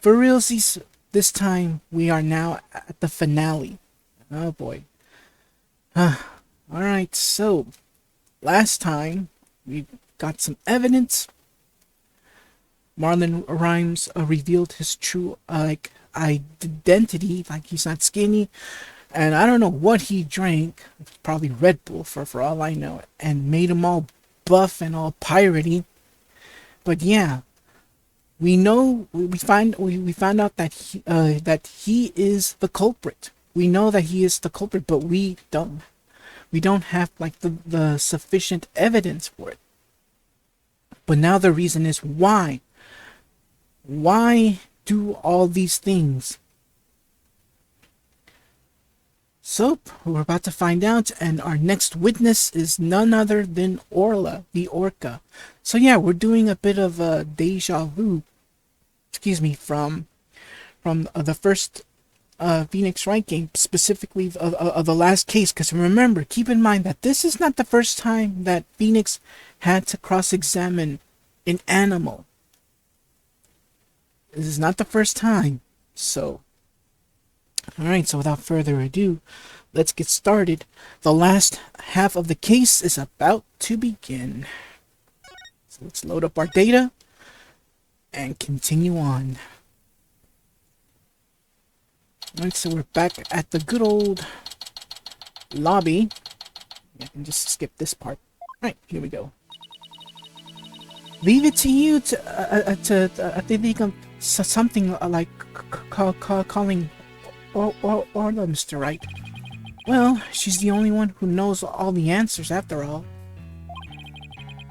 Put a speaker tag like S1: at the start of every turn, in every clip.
S1: For realsies, this time we are now at the finale. Oh boy. Alright, so last time we got some evidence. Marlon Rhymes revealed his true identity, like he's not skinny, and I don't know what he drank, probably Red Bull for all I know, and made him all buff and all piratey. But yeah, we know we found out that he is the culprit. We know that he is the culprit, but we don't have like the sufficient evidence for it. But now the reason is why. Why do all these things? So, we're about to find out, and our next witness is none other than Orla the Orca. So yeah, we're doing a bit of a deja vu, from the first Phoenix Wright game, specifically of the last case, because remember, keep in mind that this is not the first time that Phoenix had to cross-examine an animal. This is not the first time. So, alright, so without further ado, let's get started. The last half of the case is about to begin. So let's load up our data and continue on. Alright, so we're back at the good old lobby. I can just skip this part. Alright, here we go. Leave it to you to think of something like calling Orla, Mr. Wright. Well, she's the only one who knows all the answers after all.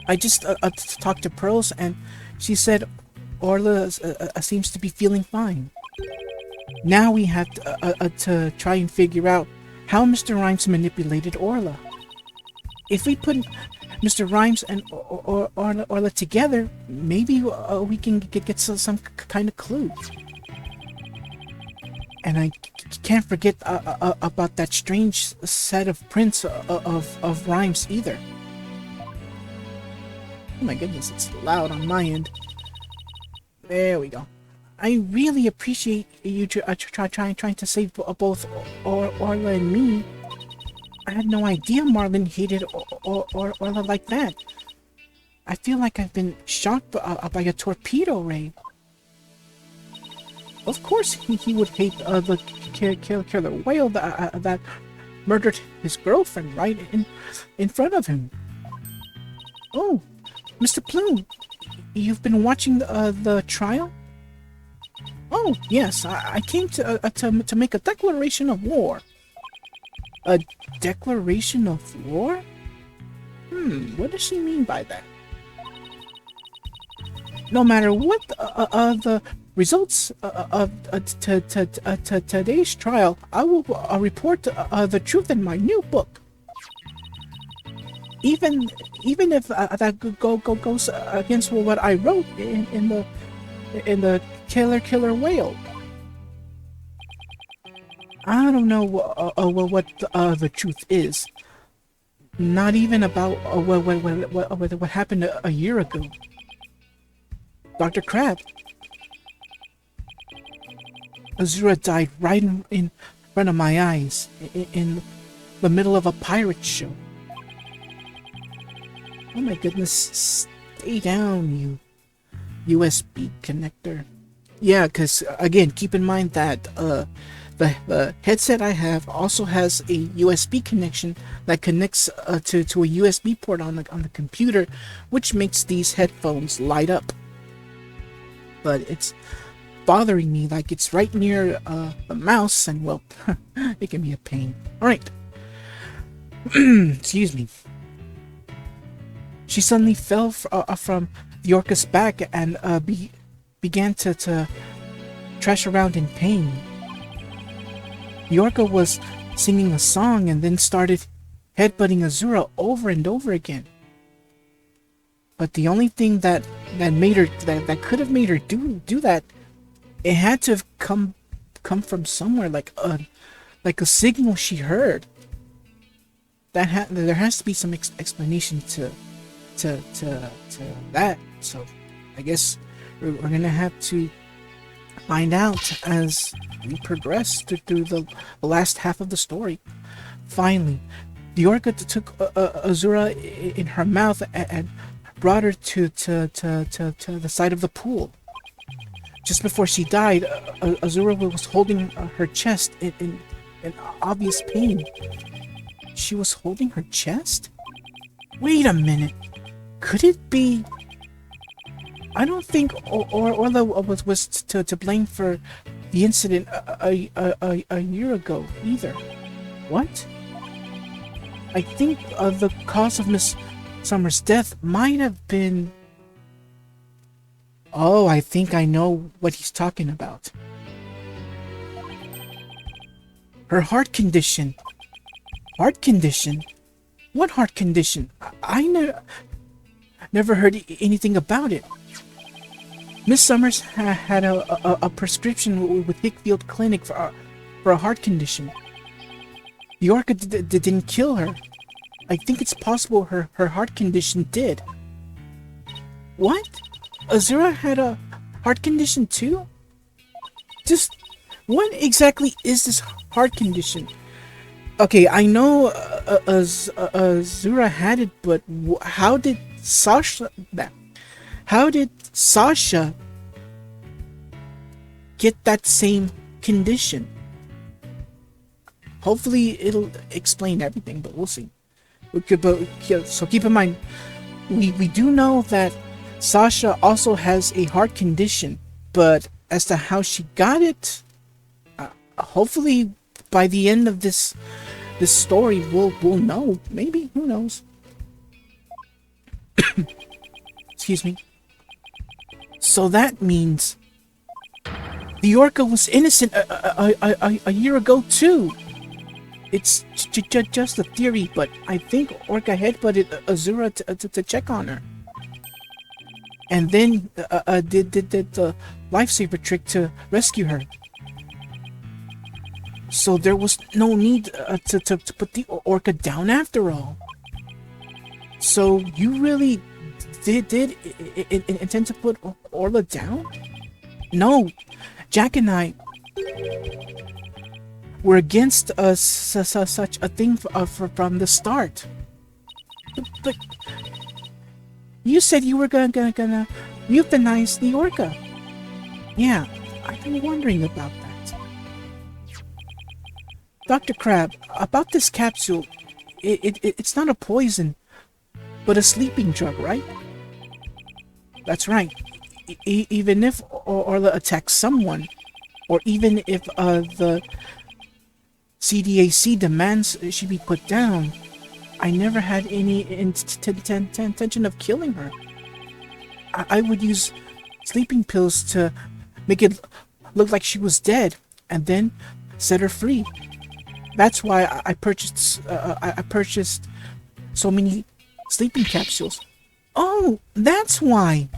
S1: I just talked to Pearls and she said Orla seems to be feeling fine. Now we have to try and figure out how Mr. Rhymes manipulated Orla. If we put Mr. Rhymes and Orla together, maybe we can get some kind of clue. And I can't forget about that strange set of prints of Rhymes either. Oh my goodness, it's loud on my end. There we go. I really appreciate you trying to save both Orla and me. I had no idea Marlon hated Orla like that. I feel like I've been shot by a torpedo ray. Of course he would hate the killer whale that murdered his girlfriend right in front of him. Oh, Mr. Plume, you've been watching the trial? Oh, yes, I came to make a declaration of war. A declaration of war? What does she mean by that? No matter what the results of today's trial, I will report the truth in my new book. Even if that goes against what I wrote in the killer whale. I don't know what the truth is. Not even about what happened a year ago. Dr. Crab. Azura died right in front of my eyes, in the middle of a pirate show. Oh my goodness, stay down, you USB connector. Yeah, because again, keep in mind that the headset I have also has a USB connection that connects to a USB port on the computer, which makes these headphones light up. But it's bothering me, like it's right near the mouse, and well, it can be a pain. Alright. Excuse me. She suddenly fell from the orca's back and began to trash around in pain. The orca was singing a song and then started headbutting Azura over and over again. But the only thing that made her that could have made her do that, it had to have come from somewhere, like a signal she heard. There has to be some explanation to that. So I guess we're gonna have to find out as we progress through the last half of the story. Finally, the orca took Azura in her mouth and brought her to the side of the pool. Just before she died, Azura was holding her chest in obvious pain. She was holding her chest? Wait a minute. Could it be... I don't think Orla was to blame for the incident a year ago either. What? I think the cause of Miss Summer's death might have been... Oh, I think I know what he's talking about. Her heart condition. Heart condition? What heart condition? I never heard anything about it. Miss Summers had a prescription with Hickfield Clinic for a heart condition. The orca didn't kill her. I think it's possible her heart condition did. What? Azura had a heart condition too? Just what exactly is this heart condition? Okay, I know Azura had it, but how did Sasha get that same condition? Hopefully it'll explain everything, but we'll see. So keep in mind, we do know that Sasha also has a heart condition, but as to how she got it, hopefully by the end of this story we'll know. Maybe, who knows? Excuse me. So that means the orca was innocent a year ago too. It's just a theory, but I think Orca headbutted Azura to check on her. And then did the lifesaver trick to rescue her. So there was no need to put the orca down after all. So you really did intend to put Orla down? No, Jack and I were against such a thing from the start. But you said you were gonna euthanize the orca. Yeah, I've been wondering about that. Dr. Crab, about this capsule, it's not a poison, but a sleeping drug, right? That's right. Even if Orla attacks someone, or even if the CDAC demands she be put down, I never had any intention of killing her. I would use sleeping pills to make it look like she was dead, and then set her free. That's why I purchased so many sleeping capsules. Oh, that's why.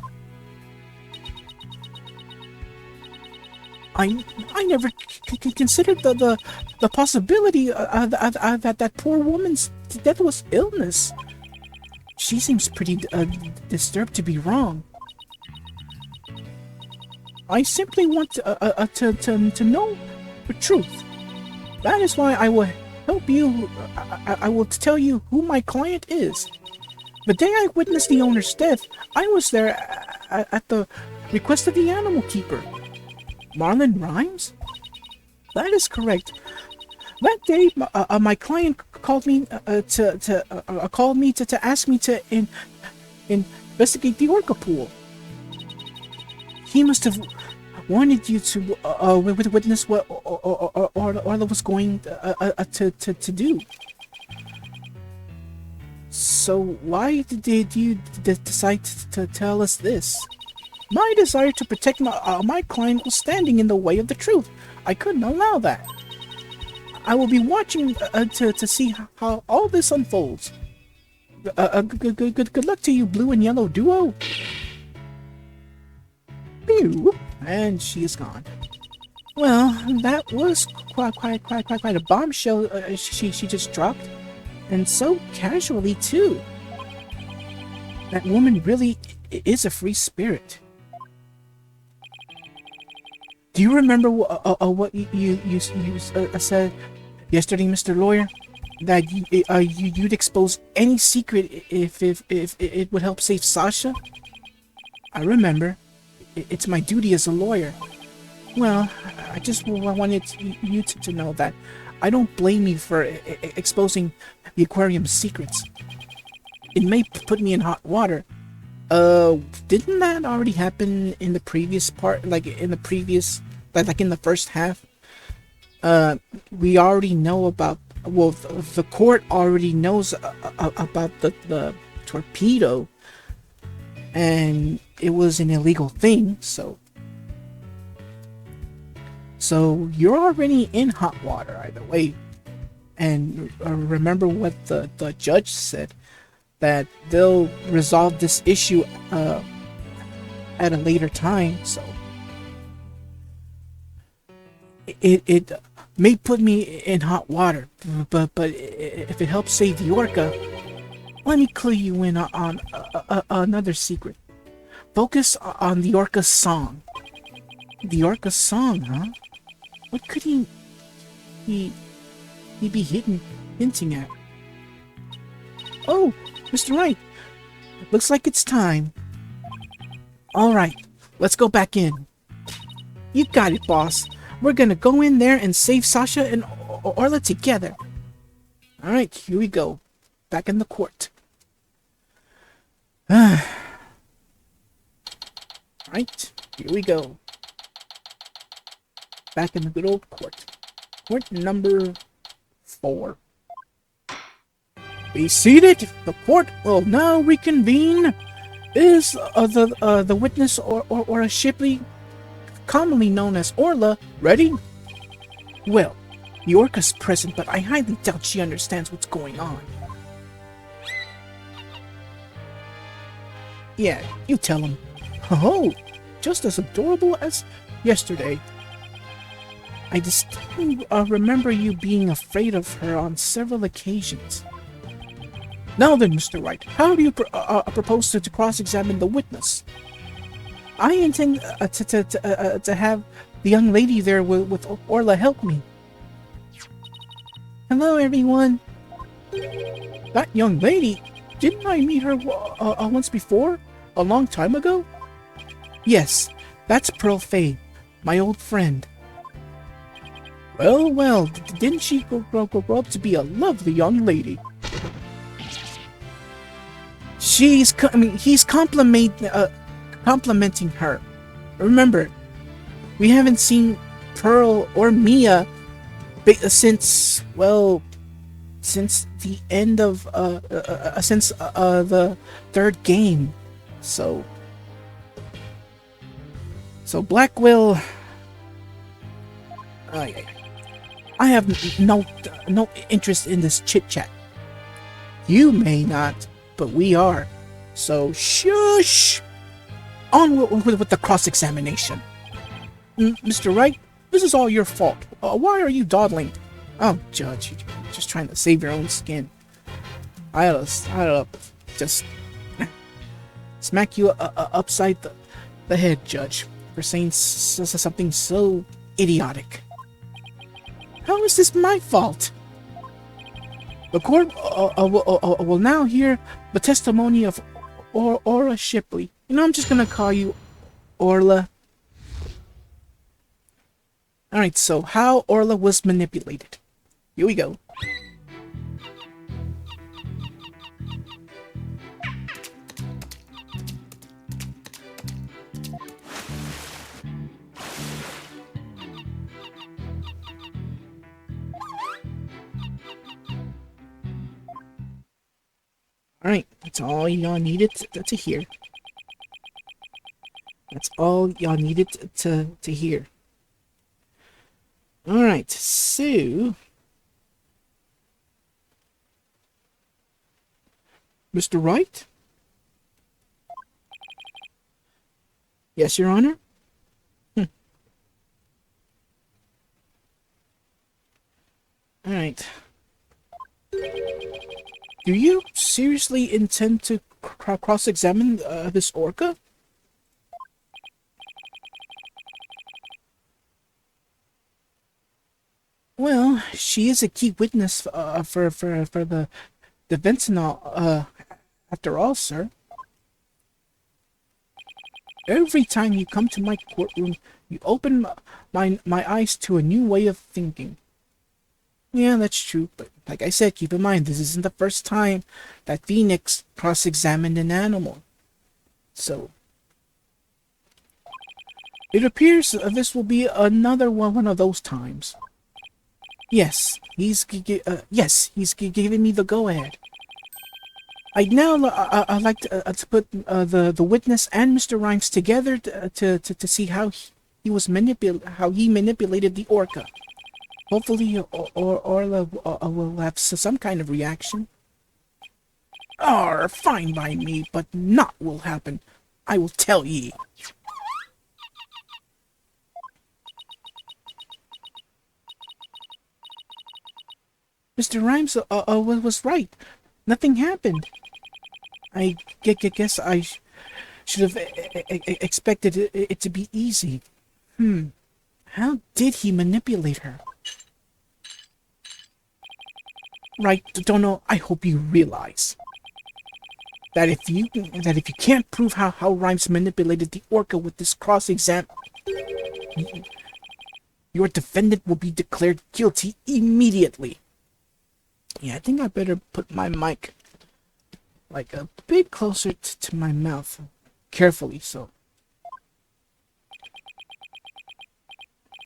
S1: I never considered the possibility that that poor woman's death was illness. She seems pretty disturbed to be wrong. I simply want to know the truth. That is why I will help you. I will tell you who my client is. The day I witnessed the owner's death, I was there at the request of the animal keeper. Marlon Rhymes? That is correct. That day, my client called me to ask me to investigate the orca pool. He must have wanted you to witness what Orla was going to do. So why did you decide to tell us this? My desire to protect my client was standing in the way of the truth. I couldn't allow that. I will be watching to see how all this unfolds. Good luck to you, blue and yellow duo. Pew, and she is gone. Well, that was quite a bombshell she just dropped, and so casually too. That woman really is a free spirit. Do you remember what you said yesterday, Mr. Lawyer? That you'd expose any secret if it would help save Sasha? I remember. It's my duty as a lawyer. Well, I just wanted you to know that I don't blame you for exposing the aquarium's secrets. It may put me in hot water. Didn't that already happen in the previous part? Like in the previous, like in the first half? We already know about, well, the court already knows about the torpedo, and it was an illegal thing, so you're already in hot water either way. And remember what the judge said, that they'll resolve this issue at a later time, so it may put me in hot water, but if it helps save the Orca, let me clue you in on another secret. Focus on the Orca's song. The Orca's song, huh? What could he be hinting at? Oh, Mr. Wright, looks like it's time. All right, let's go back in. You got it, boss. We're gonna go in there and save Sasha and Orla together. All right, here we go. Back in the court. Right, here we go. Back in the good old court. Court number 4. Be seated. The court will now reconvene. Is the witness or a Shipley, commonly known as Orla, ready? Well, the Orca's present, but I highly doubt she understands what's going on. Yeah, you tell him. Oh, just as adorable as yesterday. I distinctly remember you being afraid of her on several occasions. Now then, Mr. Wright, how do you propose to cross-examine the witness? I intend to have the young lady there with Orla help me. Hello, everyone. That young lady? Didn't I meet her once before? A long time ago? Yes, that's Pearl Faye, my old friend. Well, didn't she grow up to be a lovely young lady? He's complimenting her. Remember, we haven't seen Pearl or Mia since the end of since the third game. So Blackwell, I have no interest in this chit chat. You may not, but we are. So shush. On with the cross-examination. Mr. Wright, this is all your fault. Why are you dawdling? Oh, Judge, you're just trying to save your own skin. I ought to just smack you upside the head, Judge, for saying something so idiotic. How is this my fault? The court will now hear the testimony of Orla Shipley. I'm just gonna call you Orla. Alright, so how Orla was manipulated. Here we go. Alright, that's all y'all needed to hear. That's all y'all needed to hear. Alright, so Mr. Wright? Yes, Your Honor? Alright. Do you seriously intend to cross-examine this orca? Well, she is a key witness for the defense and all, after all, sir. Every time you come to my courtroom, you open my eyes to a new way of thinking. Yeah, that's true, but like I said, keep in mind, this isn't the first time that Phoenix cross-examined an animal. So, it appears this will be another one of those times. Yes, he's giving me the go-ahead. I'd like to put the witness and Mr. Rhymes together to see how he manipulated the orca. Hopefully, Orla will have some kind of reaction. Fine by me, but naught will happen. I will tell ye. Mr. Rhymes was right. Nothing happened. I guess I should have expected it to be easy. How did he manipulate her? Right, Dono, I hope you realize that if you can't prove how Rhymes manipulated the orca with this cross-exam, your defendant will be declared guilty immediately. Yeah, I think I better put my mic like a bit closer to my mouth, carefully so.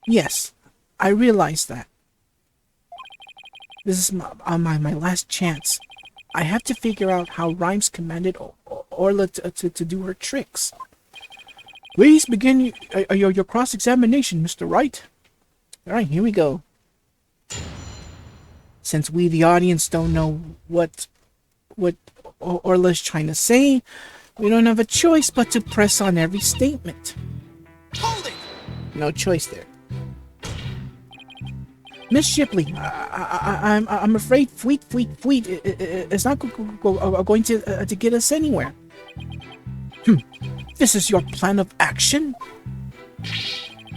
S1: Yes, I realize that. This is my last chance. I have to figure out how Rhymes commanded Orla to do her tricks. Please begin your cross-examination, Mr. Wright. Alright, here we go. Since we, the audience, don't know what Orla's trying to say, we don't have a choice but to press on every statement.
S2: Hold it!
S1: No choice there. Miss Shipley, I'm afraid Fleet is not going to get us anywhere. This is your plan of action?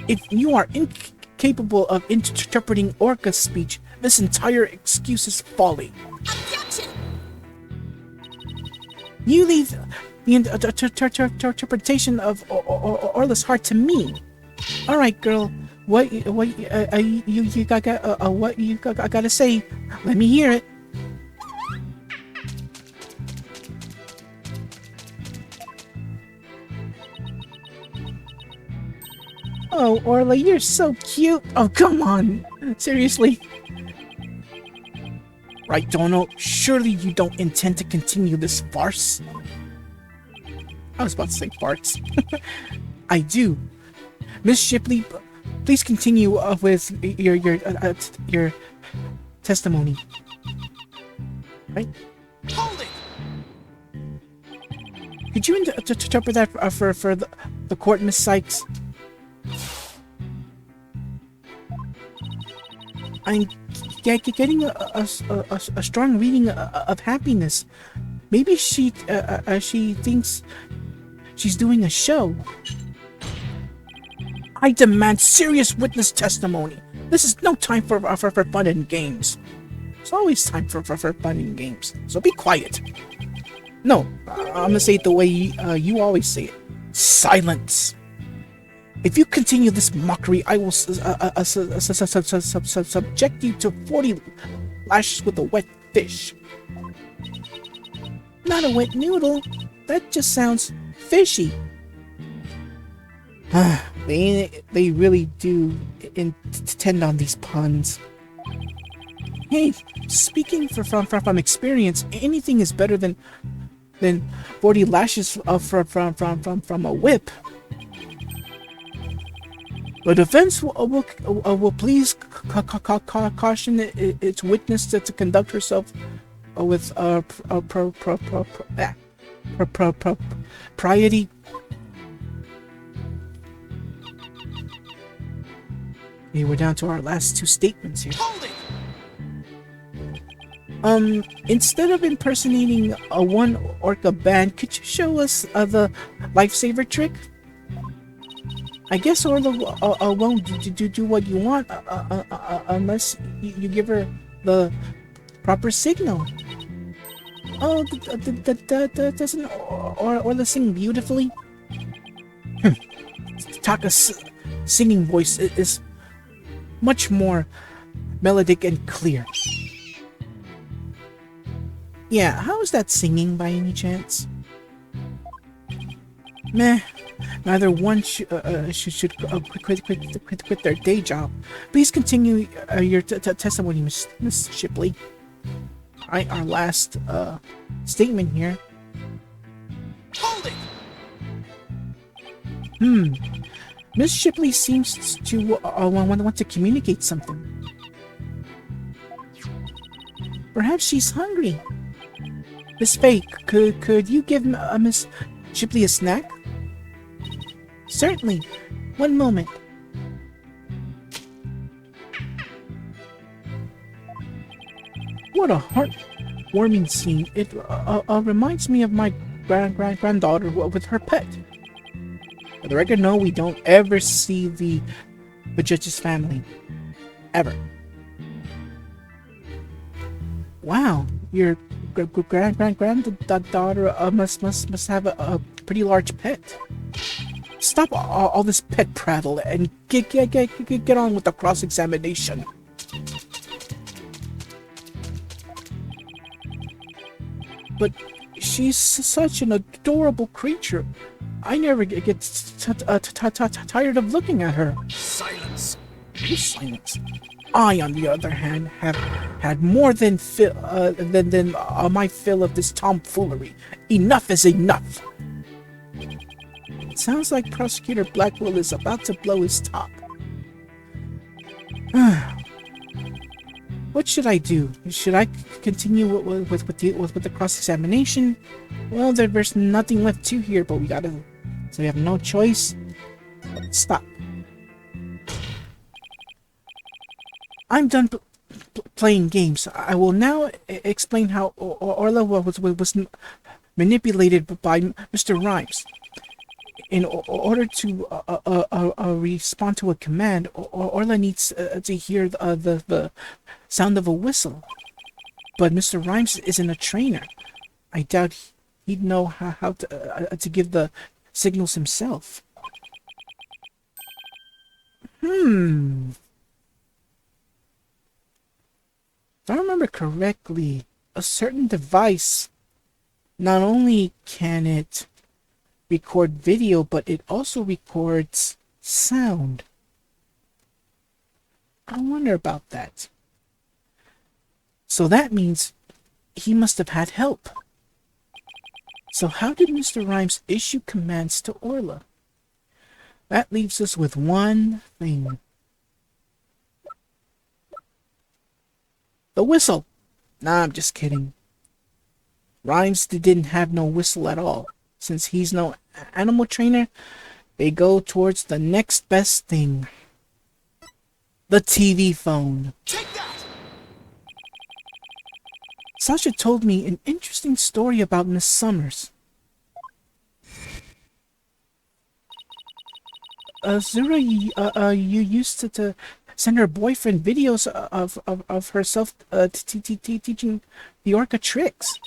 S1: If you are incapable of interpreting Orca's speech, this entire excuse is folly.
S2: Objection!
S1: You leave the interpretation of Orla's heart to me. All right, girl. What you gotta say? Let me hear it. Oh, Orla, you're so cute. Oh, come on. Seriously. Right, Dono? Surely you don't intend to continue this farce? I was about to say farts. I do. Miss Shipley, please continue with your testimony. Right?
S2: Hold it!
S1: Could you interpret that for the court, Miss Sykes? I'm getting a strong reading of happiness. Maybe she thinks she's doing a show. I demand serious witness testimony. This is no time for fun and games. It's always time for fun and games. So be quiet. No, I'm gonna say it the way you always say it. Silence. If you continue this mockery, I will subject you to 40 lashes with a wet fish. Not a wet noodle. That just sounds fishy. They really do intend on these puns. Hey, speaking from experience, anything is better than 40 lashes from a whip. The defense will please caution its witness to conduct herself with propriety. Okay, we're down to our last two statements here. Instead of impersonating a one orca band, could you show us the lifesaver trick? I guess Orla won't do what you want unless you give her the proper signal. Oh, doesn't Orla sing beautifully? Taka's singing voice is much more melodic and clear. Yeah, how is that singing by any chance? Meh. Neither one should quit their day job. Please continue your testimony, Miss Shipley. Alright, our last statement here.
S2: Hold it!
S1: Miss Shipley seems to want to communicate something. Perhaps she's hungry. Miss Faye, could you give Miss Shipley a snack? Certainly. One moment. What a heartwarming scene. It reminds me of my granddaughter with her pet. For the record, no, we don't ever see the judge's family. Ever. Wow, your granddaughter must have a pretty large pet. Stop all this pet prattle and get on with the cross-examination. But she's such an adorable creature. I never get tired of looking at her.
S2: Silence!
S1: Silence. I, on the other hand, have had more than my fill of this tomfoolery. Enough is enough. It sounds like Prosecutor Blackwell is about to blow his top. What should I do? Should I continue with the cross-examination? Well, there's nothing left to here, but so we have no choice. Stop. I'm done playing games. I will now explain how Orla was manipulated by Mr. Rhymes. In order to respond to a command, Orla needs to hear the sound of a whistle. But Mr. Rhymes isn't a trainer. I doubt he'd know how to give the signals himself. If I remember correctly, a certain device, not only can it record video, but it also records sound. I wonder about that. So that means he must have had help. So how did Mr. Rhymes issue commands to Orla? That leaves us with one thing. The whistle! Nah, I'm just kidding. Rhymes didn't have no whistle at all. Since he's no animal trainer, they go towards the next best thing. The TV phone.
S2: Take that!
S1: Sasha told me an interesting story about Miss Summers. Zura, you used to send her boyfriend videos of herself teaching the Orca tricks.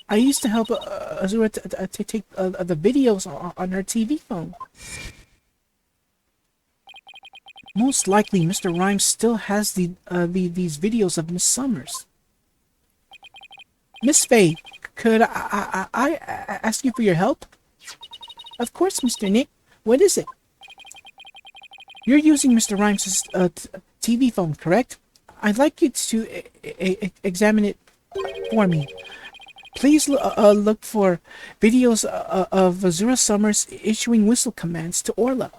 S1: I used to help Azura to take the videos on her TV phone. Most likely, Mr. Rhymes still has these videos of Miss Summers. Miss Faye, could I ask you for your help? Of course, Mr. Nick. What is it? You're using Mr. Rhymes' TV phone, correct? I'd like you to examine it for me. Please look for videos of Azura Summers issuing whistle commands to Orla.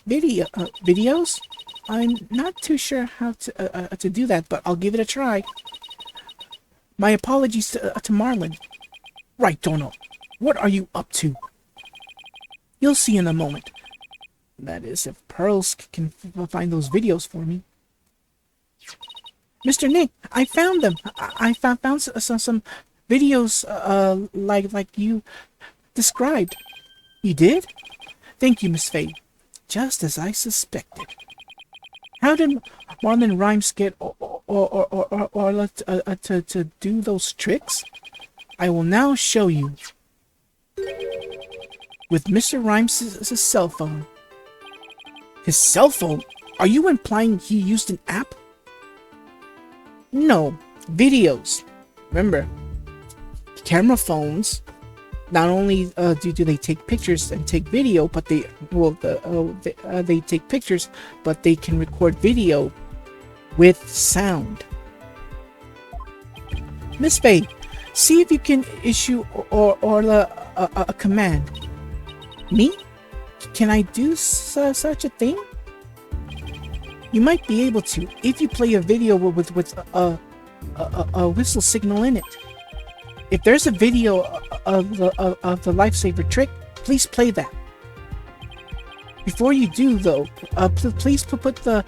S1: Videos? I'm not too sure how to do that, but I'll give it a try. My apologies to Marlon. Right, Dono. What are you up to? You'll see in a moment. That is, if Pearls can find those videos for me. Mr. Nick, I found them. I found some videos like you described. You did? Thank you, Miss Faye. Just as I suspected. How did Marlon Rhymes get Orla to do those tricks? I will now show you. With Mr. Rhymes' cell phone. His cell phone? Are you implying he used an app? No, videos. Remember, camera phones, not only do they take pictures and take video, but they take pictures, but they can record video with sound. Miss Faye, see if you can issue Orla a command. Me? Can I do such a thing? You might be able to if you play a video with a whistle signal in it. If there's a video of the lifesaver trick, please play that. Before you do, though, please put the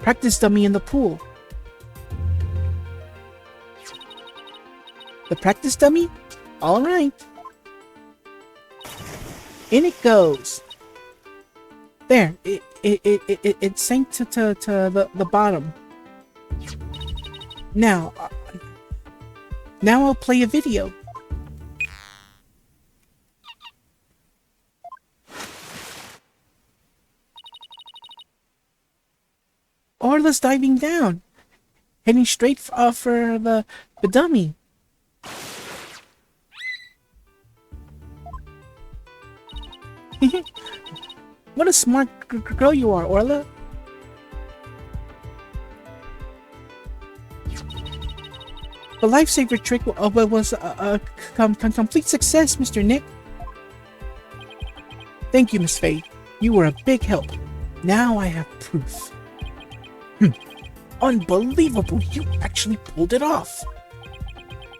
S1: practice dummy in the pool. The practice dummy? All right. In it goes. There, it sank to the bottom. Now I'll play a video. Orla's diving down, heading straight for the dummy. What a smart girl you are, Orla. The lifesaver trick was a complete success, Mr. Nick. Thank you, Miss Faye. You were a big help. Now I have proof. Unbelievable! You actually pulled it off.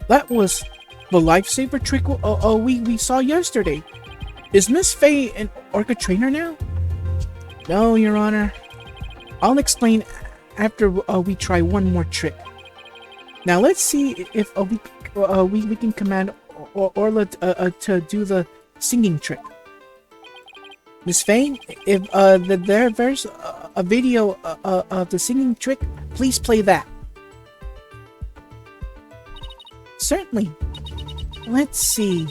S1: That was the lifesaver trick we saw yesterday. Is Miss Faye an Orca trainer now? No, Your Honor. I'll explain after we try one more trick. Now let's see if we can command Orla to do the singing trick. Miss Faye, if there's a video of the singing trick, please play that. Certainly. Let's see.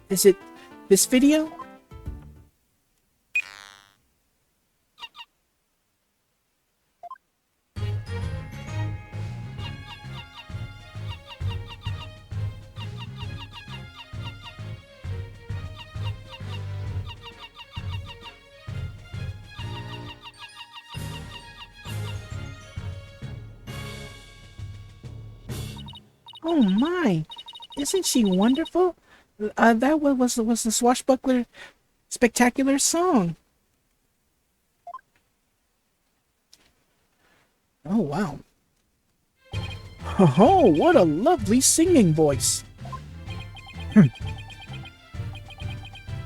S1: Is it this video? Oh my! Isn't she wonderful? That was the Swashbuckler Spectacular song. Oh wow! Oh, what a lovely singing voice!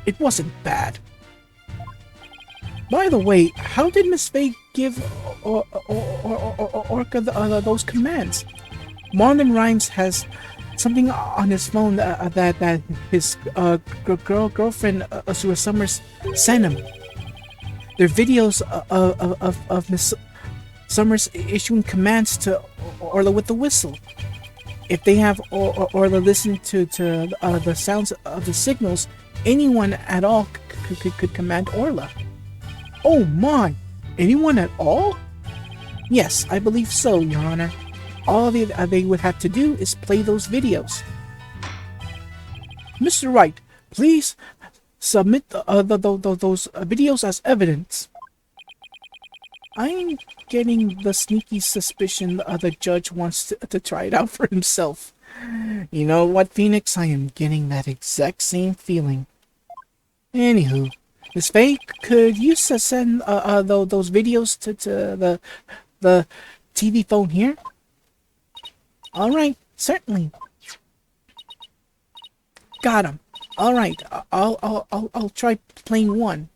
S1: It wasn't bad. By the way, how did Miss Faye give Orca those commands? Marlon Rhymes has something on his phone that his girlfriend Azura Summers sent him. They're videos of Miss Summers issuing commands to Orla with the whistle. If they have Orla listen to the sounds of the signals, anyone at all could command Orla. Oh my! Anyone at all? Yes, I believe so, Your Honor. All they would have to do is play those videos. Mr. Wright, please submit those videos as evidence. I'm getting the sneaky suspicion the judge wants to try it out for himself. You know what, Phoenix? I am getting that exact same feeling. Anywho, Miss Faye, could you send those videos to the TV phone here? All right, certainly. Got him. All right, I'll try playing one.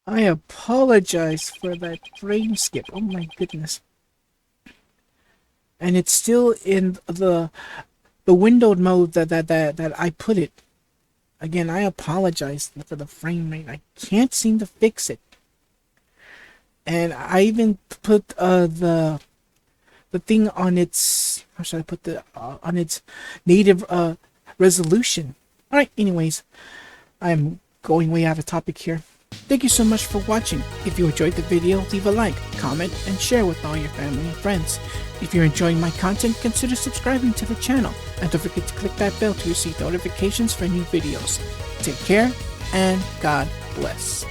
S1: I apologize for that frame skip. Oh my goodness. And it's still in the windowed mode that I put it. Again, I apologize for the frame rate. I can't seem to fix it. And I even put the thing on its, how should I put the on its native resolution. All right, anyways, I'm going way out of topic here. Thank you so much for watching. If you enjoyed the video, leave a like, comment, and share with all your family and friends. If you're enjoying my content, consider subscribing to the channel, and don't forget to click that bell to receive notifications for new videos. Take care, and God bless.